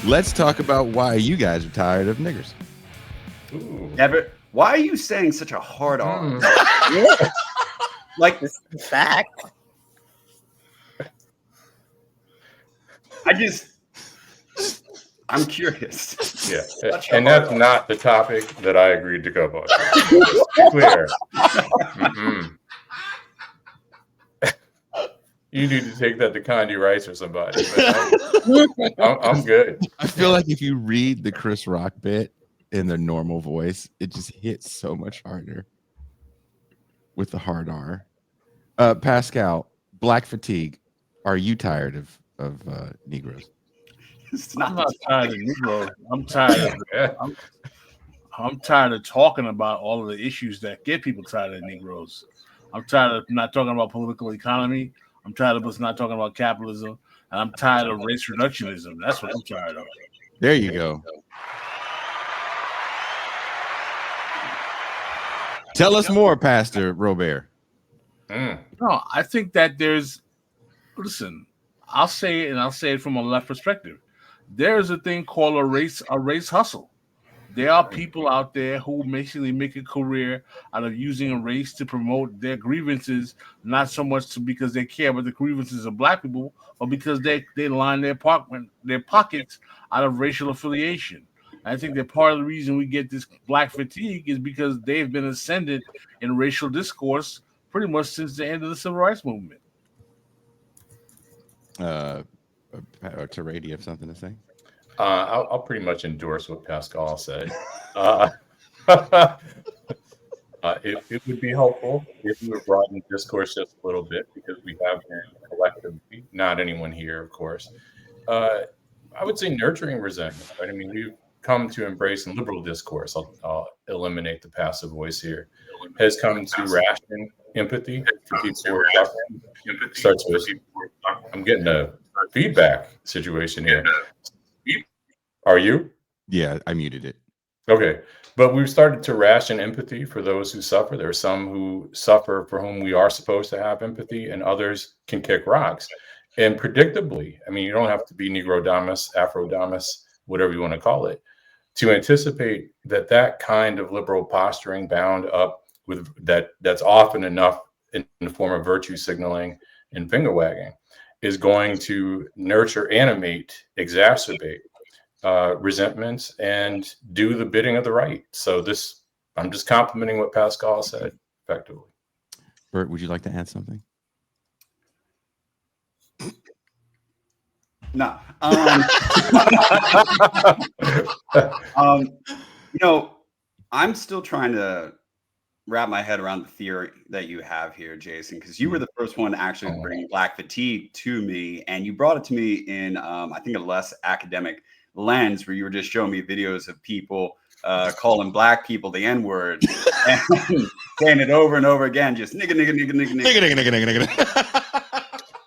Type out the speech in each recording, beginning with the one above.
Let's talk about why you guys are tired of niggers. Ooh. Never. Why are you saying such a hard R? Yeah, Like this is a fact. I'm curious. Yeah, Such a and hard that's R. not the topic that I agreed to come on. Just clear. Mm-mm. You need to take that to Condi Rice or somebody. But I'm good. I feel like if you read the Chris Rock bit in their normal voice, it just hits so much harder with the hard R. Pascal, black fatigue. Are you tired of Negroes? It's I'm not. not tired of Negroes. I'm tired of I'm tired of talking about all of the issues that get people tired of Negroes. I'm tired of not talking about political economy. I'm tired of us not talking about capitalism. And I'm tired of race reductionism. That's what I'm tired of. There you go. Tell us more, Pastor Robert. Mm. No, I think that listen, I'll say it and I'll say it from a left perspective. There's a thing called a race hustle. There are people out there who basically make a career out of using a race to promote their grievances, not so much because they care about the grievances of black people, but because they line their pockets out of racial affiliation. I think that part of the reason we get this black fatigue is because they've been ascended in racial discourse pretty much since the end of the civil rights movement. Terray, do you have something to say? I'll pretty much endorse what Pascal said. It would be helpful if we would broaden discourse just a little bit, because we have been collectively, not anyone here, of course. I would say nurturing resentment. Right? I mean, we've come to embrace in liberal discourse. I'll eliminate the passive voice here. Has come to ration empathy for people who are suffering. Starts with, I'm getting a feedback situation here. Are you? Yeah, I muted it. Okay. But we've started to ration empathy for those who suffer. There are some who suffer for whom we are supposed to have empathy, and others can kick rocks. And predictably, I mean, you don't have to be Negrodamus, Afrodamus, whatever you want to call it, to anticipate that kind of liberal posturing bound up with that's often enough in the form of virtue signaling and finger wagging is going to nurture, animate, exacerbate resentments and do the bidding of the right. So I'm just complimenting what Pascal said effectively. Bert, would you like to add something? No. I'm still trying to wrap my head around the theory that you have here, Jason, because you were the first one to actually bring black fatigue to me, and you brought it to me in, I think, a less academic lens, where you were just showing me videos of people calling black people the N-word and saying it over and over again, just nigga, nigga, nigga, nigga, nigga, nigga, nigga, nigga, nigga.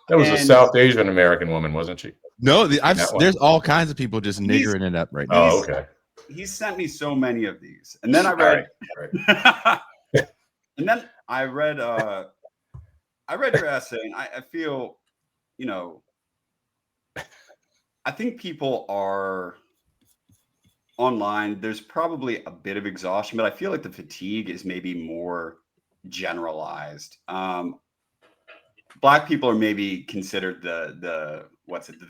That was a South Asian American woman, wasn't she? No, there's all kinds of people just niggering it up right now. Oh, okay. He sent me so many of these, and then I read, and then I read your essay, and I feel, I think people are online. There's probably a bit of exhaustion, but I feel like the fatigue is maybe more generalized. Black people are maybe considered the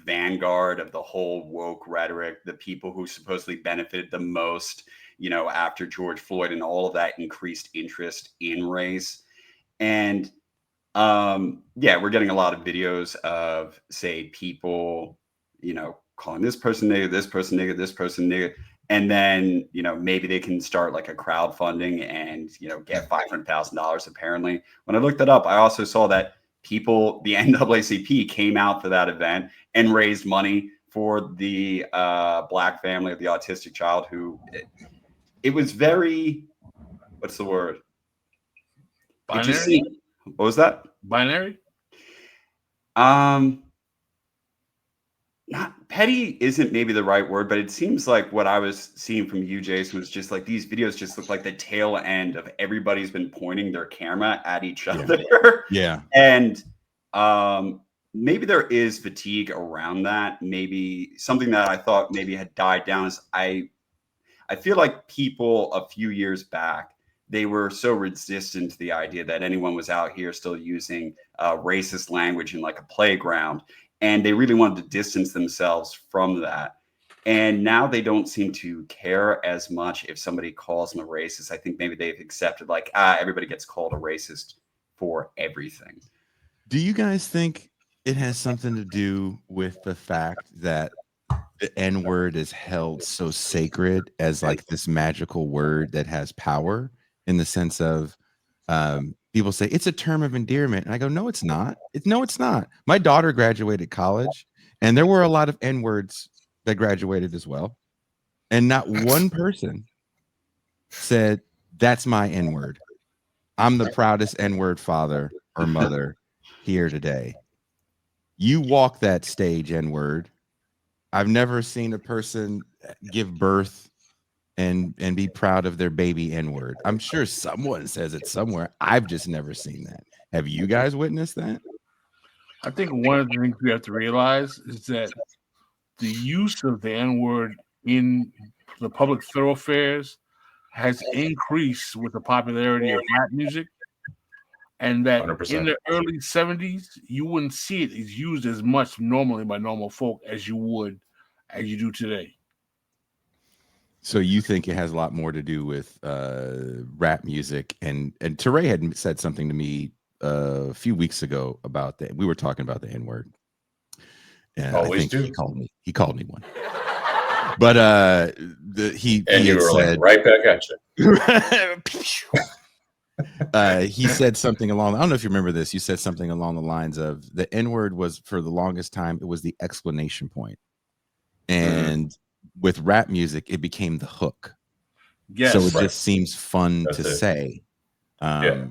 vanguard of the whole woke rhetoric, the people who supposedly benefited the most, after George Floyd and all of that increased interest in race. And we're getting a lot of videos of, say, people, calling this person nigga, this person nigga, this person nigga. And then, maybe they can start like a crowdfunding and, get $500,000 apparently. When I looked it up, I also saw that the NAACP came out for that event and raised money for the black family of the autistic child who it was very, what's the word? Binary? What was that? Binary? Not petty isn't maybe the right word, but it seems like what I was seeing from you, Jason, was just like these videos just look like the tail end of everybody's been pointing their camera at each other. Yeah. And maybe there is fatigue around that. Maybe something that I thought maybe had died down is I feel like people a few years back, they were so resistant to the idea that anyone was out here still using racist language in like a playground. And they really wanted to distance themselves from that. And now they don't seem to care as much if somebody calls them a racist. I think maybe they've accepted like, everybody gets called a racist for everything. Do you guys think it has something to do with the fact that the N word is held so sacred as like this magical word that has power, in the sense of people say it's a term of endearment, and I go, no, it's not. No, it's not. My daughter graduated college, and there were a lot of N words that graduated as well, and not one person said that's my N word. I'm the proudest N word father or mother here today. You walk that stage, N word. I've never seen a person give birth and be proud of their baby N word. I'm sure someone says it somewhere. I've just never seen that. Have you guys witnessed that? I think one of the things we have to realize is that the use of the N word in the public thoroughfares has increased with the popularity of rap music, and that 100%. in the early 70s, you wouldn't see it as used as much normally by normal folk as you do today. So you think it has a lot more to do with rap music, and Teray had said something to me a few weeks ago about that. We were talking about the N word. And Always I think do. He called me one. But he you had were said, like, right back at you. He said something along, I don't know if you remember this. You said something along the lines of the N word was, for the longest time, it was the explanation point. And with rap music, it became the hook. Yes, so it right. just seems fun That's to it. say. Yep.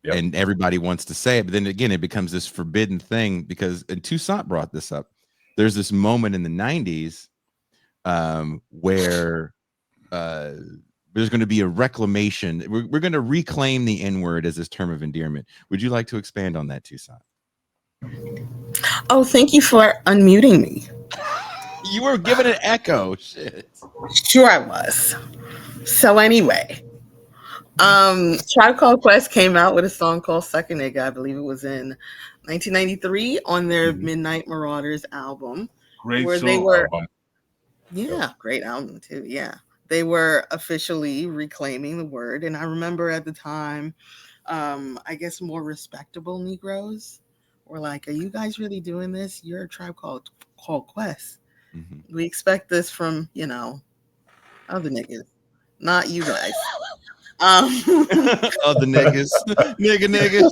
And everybody wants to say it. But then again, it becomes this forbidden thing because, and Toussaint brought this up, there's this moment in the 90s where there's going to be a reclamation. We're going to reclaim the N-word as this term of endearment. Would you like to expand on that, Toussaint? Oh, thank you for unmuting me. You were given an echo. Shit. Sure I was. So anyway, Tribe Called Quest came out with a song called Suck a Nigga. I believe it was in 1993 on their Midnight Marauders album. Great where song. they were, Album. great album too. Yeah. They were officially reclaiming the word. And I remember at the time, I guess more respectable Negroes were like, are you guys really doing this? You're a Tribe Called Quest. Mm-hmm. We expect this from, other niggas, not you guys. Other niggas. nigga.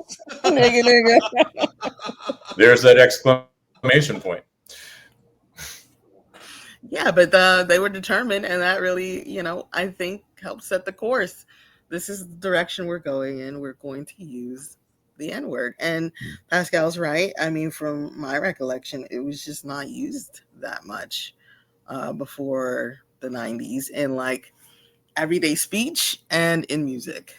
There's that exclamation point. Yeah, but they were determined, and that really, I think helped set the course. This is the direction we're going in. We're going to use the N-word. And Pascal's right. I mean, from my recollection, it was just not used that much before the 90s in like everyday speech and in music.